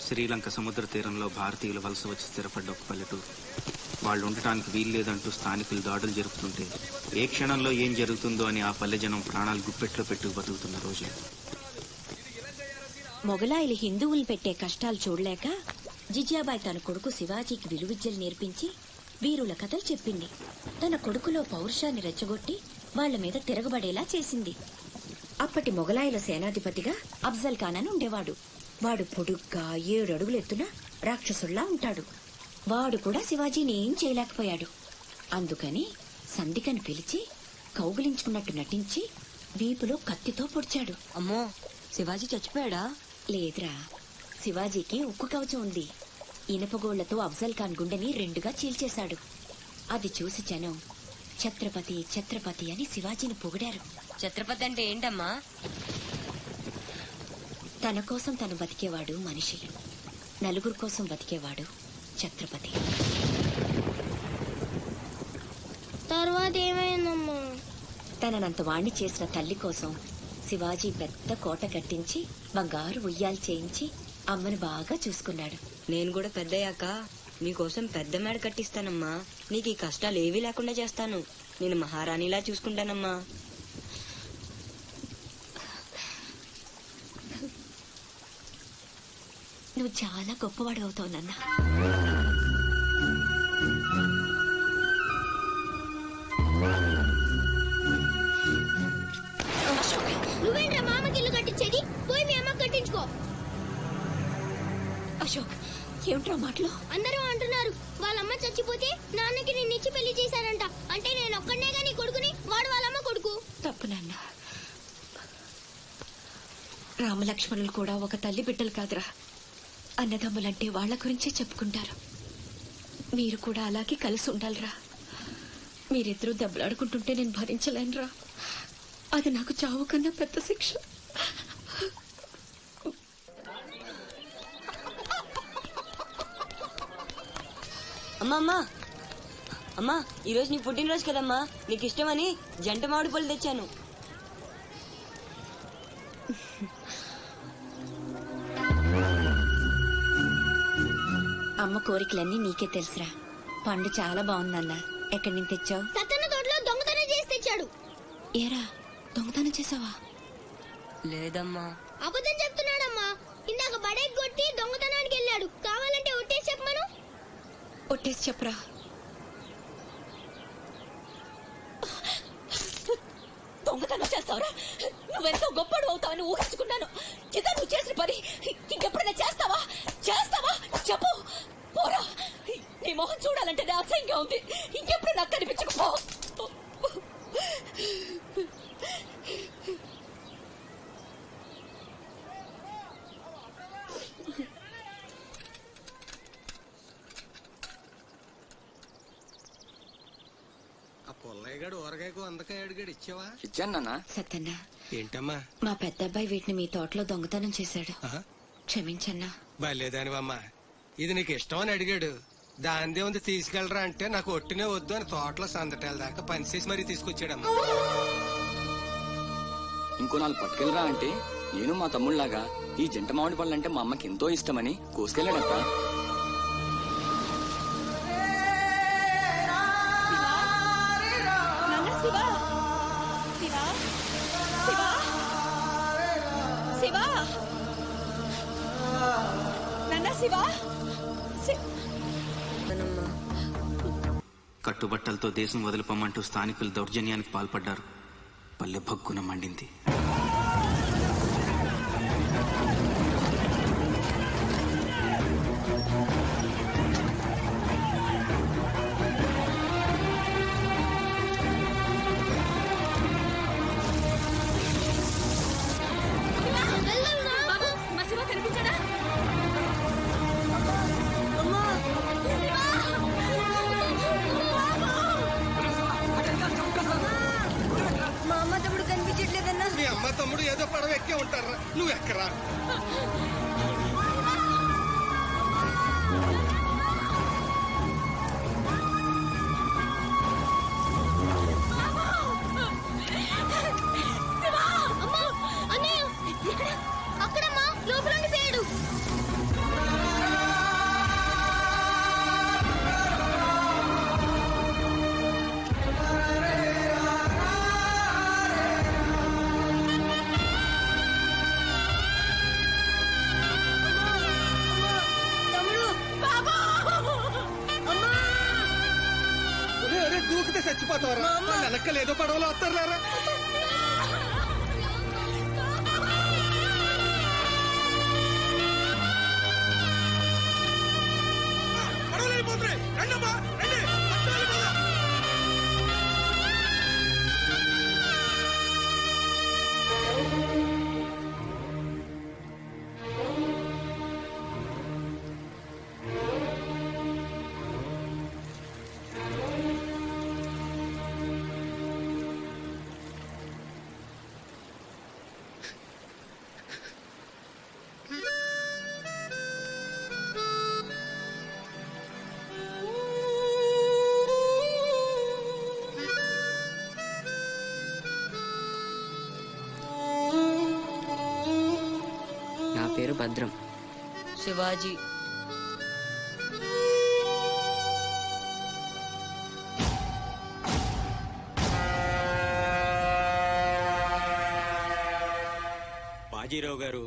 శ్రీలంక సముద్ర తీరంలో భారతీయులు వలస వచ్చి స్థిరపడ్డ ఒక పల్లెటూరు. వాళ్ళు ఉండటానికి వీల్లేదంటూ స్థానికులు దాడులు జరుపుతుంటే ఏ క్షణంలో ఏం జరుగుతుందో అని ఆ పల్లె జనం ప్రాణాలు గుప్పెట్లో పెట్టుకు బతుకుతున్న రోజులు. మొగలాయిలు హిందువులు పెట్టే కష్టాలు చూడలేక జిజ్యాబాయి తన కొడుకు శివాజీకి విలువిద్యలు నేర్పించి వీరుల కథలు చెప్పింది. తన కొడుకులో పౌరుషాన్ని రెచ్చగొట్టి వాళ్ల మీద తిరగబడేలా చేసింది. అప్పటి మొగలాయిల సేనాధిపతిగా అఫ్జల్ ఖాన్ అని ఉండేవాడు. వాడు పొడుగ్గా 7 అడుగులు ఎత్తున రాక్షసుల్లా ఉంటాడు. వాడు కూడా శివాజీని ఏం చేయలేకపోయాడు. అందుకని సంధికని పిలిచి కౌగిలించుకున్నట్టు నటించి వీపులో కత్తితో పొడిచాడు. అమ్మో, శివాజీ చచ్చిపోయాడా? లేదురా, శివాజీకి ఉక్కు కవచం ఉంది. ఇనపగోళ్లతో అఫ్జల్ ఖాన్ గుండెని 2గా చీల్చేశాడు. అది చూసి జనం ఛత్రపతి ఛత్రపతి అని శివాజీని పొగిడారు. ఛత్రపతి అంటే ఏంటమ్మా? తన కోసం తను బతికేవాడు మనిషి, నలుగురు కోసం బతికేవాడు ఛత్రపతి. తర్వాత ఏమైందమ్మా? తననంత వాణ్ణి చేసిన తల్లి కోసం శివాజీ పెద్ద కోట కట్టించి బంగారు ఉయ్యాలు చేయించి అమ్మను బాగా చూసుకున్నాడు. నేను కూడా పెద్దయ్యాక నీకోసం పెద్ద మేడ కట్టిస్తానమ్మా. నీకు ఈ కష్టాలు ఏవీ లేకుండా చేస్తాను. నేను మహారాణిలా చూసుకుంటానమ్మా. నువ్వు చాలా గొప్పవాడు అవుతావు నాన్న. నువ్వేంట్రా మామకి ఇల్లు కట్టించేది? పోయి మీ అమ్మ కట్టించుకో. అశోక్, ఏమిట్రా మాటలు? అందరూ అంటున్నారు వాళ్ళమ్మ చచ్చిపోతే నాన్నకి నిన్నిచ్చి పెళ్లి చేశారంట. అంటే నేను ఒక్కడనేగా నీ కొడుకుని, వాడు వాళ్ళమ్మ కొడుకు. తప్పు నాన్న. రామలక్ష్మణులు కూడా ఒక తల్లి బిడ్డలు కాదురా. అన్నదమ్ములంటే వాళ్ల గురించే చెప్పుకుంటారు. మీరు కూడా అలాగే కలిసి ఉండాలిరా. మీరిద్దరూ దెబ్బలాడుకుంటుంటే నేను భరించలేనురా. అది నాకు చావు కన్నా పెద్ద శిక్ష. అమ్మా, అమ్మా, ఈరోజు నీ పుట్టినరోజు కదమ్మా. నీకు ఇష్టమని జంట మామిడి పళ్ళు తెచ్చాను. అమ్మ కోరికలన్నీ నీకే తెలుసురా. పండు చాలా బాగుందన్న. ఎక్కడి నుంచి తెచ్చావు? సత్తన్న తోటలో దొంగతనం చేసి తెచ్చాడు. ఏరా, దొంగతనం చేసావా? లేదమ్మా. అబద్ధం చెప్తున్నాడమ్మా. ఇందాక బడేకి కొట్టి దొంగతనానికి వెళ్ళాడు. కావాలంటే ఒట్టేసి చెప్పమను. ఒట్టేసి చెప్పరా. దొంగతనం చేస్తావురా? నువ్వెంతో గొప్పడు అవుతావని ఊహించుకున్నాను. ఇదా నువ్వు చేసిన పని ఇంకెప్పుడైనా చేస్తావా? చెప్పు. పోరా, నీ మొహం చూడాలంటే అసహ్యంగా ఉంది. ఇంకెప్పుడు నాకు కనిపించకపో. పొల్లయ్యగాడు ఊరగాయకు అందకాయ అడిగాడు, ఇచ్చావా? ఇచ్చాను. సత్తన్నా, ఏంటమ్మా? మా పెద్దబ్బాయి వీటిని మీ తోటలో దొంగతనం చేశాడు. క్షమించన్నా. బలేదానివమ్మా. ఇది నీకు ఇష్టం అని అడిగాడు. దానిదే ఉంది, తీసుకెళ్ళరా అంటే నాకు ఒట్టినే వద్దు అని తోటలో సందటాల దాకా పనిచేసి మరీ తీసుకొచ్చాడమ్మా. ఇంకో 4 పట్టుకెళ్ళరా అంటే నేను మా తమ్ముళ్లాగా ఈ జంట మామిడి పళ్ళు అంటే మా అమ్మకి ఎంతో ఇష్టమని కోసుకెళ్ళాడక్క. కట్టుబట్టలతో దేశం వదిలిపోమంటూ స్థానికులు దౌర్జన్యానికి పాల్పడ్డారు. పల్లె భగ్గున మండింది. మీ అమ్మ తమ్ముడు ఏదో పడవ ఎక్కే ఉంటారా, నువ్వు ఎక్కరా? అక్కడమ్మా లోపల ఉండిపోయాడు. తీసుకెళ్ళి ఏదో పడవలో వస్తారా? పేరు భద్రం. శివాజీ. బాజీరావు గారు,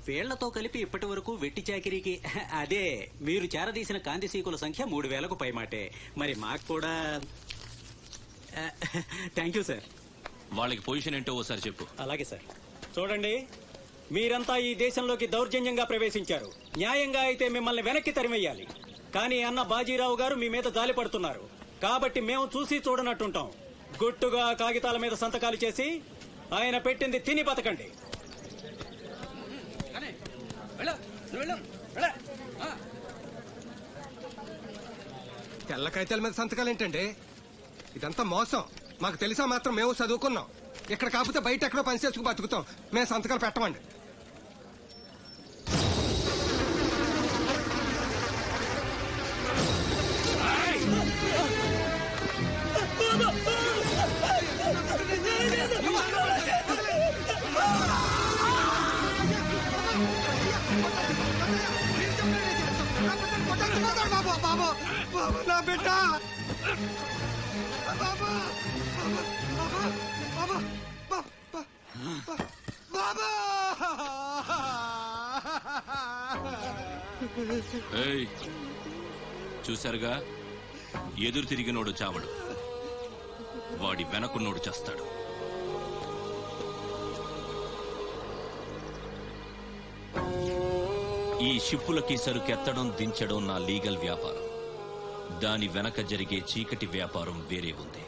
వీళ్లతో కలిపి ఇప్పటి వరకు వెట్టి చాకిరీకి అదే మీరు చేరదీసిన కాంతిసీకుల సంఖ్య 3000కు పైమాటే. మరి మాకు కూడా థ్యాంక్ యూ సార్. వాళ్ళకి పొజిషన్ ఏంటో ఓసారి చెప్పు. అలాగే సార్. చూడండి, మీరంతా ఈ దేశంలోకి దౌర్జన్యంగా ప్రవేశించారు. న్యాయంగా అయితే మిమ్మల్ని వెనక్కి తరిమెయ్యాలి. కానీ అన్న బాజీరావు గారు మీ మీద జాలి పడుతున్నారు. కాబట్టి మేము చూసి చూడనట్టుంటాం. గుట్టుగా కాగితాల మీద సంతకాలు చేసి ఆయన పెట్టింది తిని బతకండి. తెల్ల కాగితాల మీద సంతకాలు ఏంటండి? ఇదంతా మోసం. మాకు తెలిసా మాత్రం మేము చదువుకున్నాం. ఇక్కడ కాకపోతే బయట ఎక్కడో పని చేసుకు బతుకుతాం. మేము సంతకాలు పెట్టమండి. నా బిడ్డ చూశారుగా, ఎదురు తిరిగినోడు చావడు, వాడి వెనకున్నోడు చేస్తాడు. ఈ షిప్పులకి సరుకెత్తడం దించడం నా లీగల్ వ్యాపారం. దాని వెనక జరిగే చీకటి వ్యాపారం వేరే ఉంది.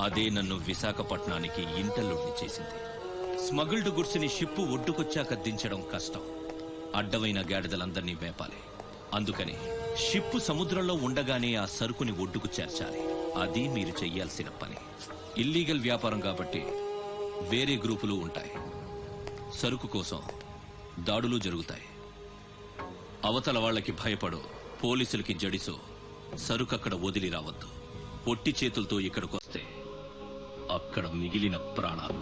అదే నన్ను విశాఖపట్నానికి ఇంటల్లుడిని చేసింది. స్మగుల్డ్ గుడ్స్ ని షిప్పు ఒడ్డుకొచ్చాక దించడం కష్టం. అడ్డమైన గాడిదలందర్నీ వేపాలి. అందుకని షిప్పు సముద్రంలో ఉండగానే ఆ సరుకుని ఒడ్డుకు చేర్చాలి. అది మీరు చెయ్యాల్సిన పని. ఇల్లీగల్ వ్యాపారం కాబట్టి వేరే గ్రూపులు ఉంటాయి. సరుకు కోసం దాడులు జరుగుతాయి. అవతల వాళ్ళకి భయపడు, పోలీసులకి జడిసో సరుకక్కడ వదిలి రావద్దు. పొట్టి చేతులతో ఇక్కడికొస్తే అక్కడ మిగిలిన ప్రాణాలు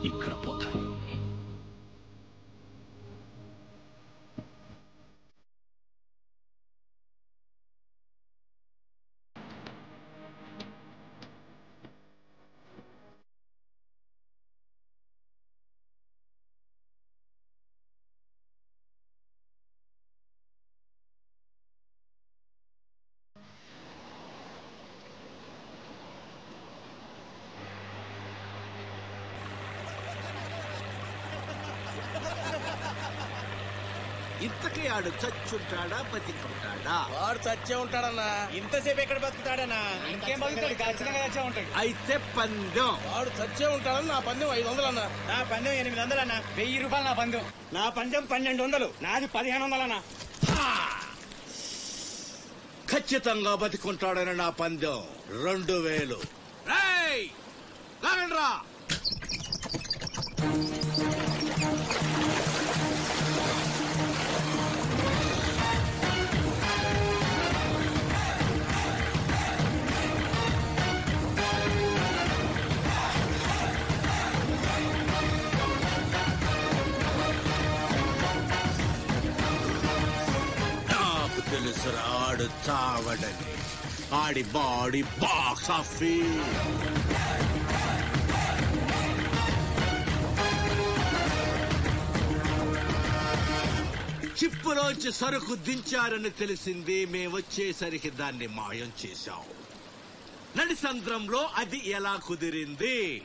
ఇక్కడ పోతాయి. ఇంతకీ ఆడు చచ్చుంటాడా బతికుంటాడా? వాడు చచ్చే ఉంటాడన్నా. ఇంతసేపు ఎక్కడ బతుకుతాడన్నా? ఇంకేం బతుకుతాడు? ఖచ్చితంగా చచ్చే ఉంటాడు. అయితే పందెం. వాడు చచ్చే ఉంటాడని నా పందెం 500 అన్నా. నా పందెం 800 అన్నా. 1000 రూపాయలు నా పందెం. నా పందెం 1200. నాది 1500 అన్నా. ఖచ్చితంగా బతికుంటాడని నా పందెం 2000. లాగండ్రా. తెలుసురా ఆడు చావడని. ఆడి బాడీ బాక్స్ ఆఫీస్. చిప్పులోంచి సరుకు దించారని తెలిసింది. మేమొచ్చేసరికి దాన్ని మాయం చేశాం. నడి సంద్రంలో అది ఎలా కుదిరింది?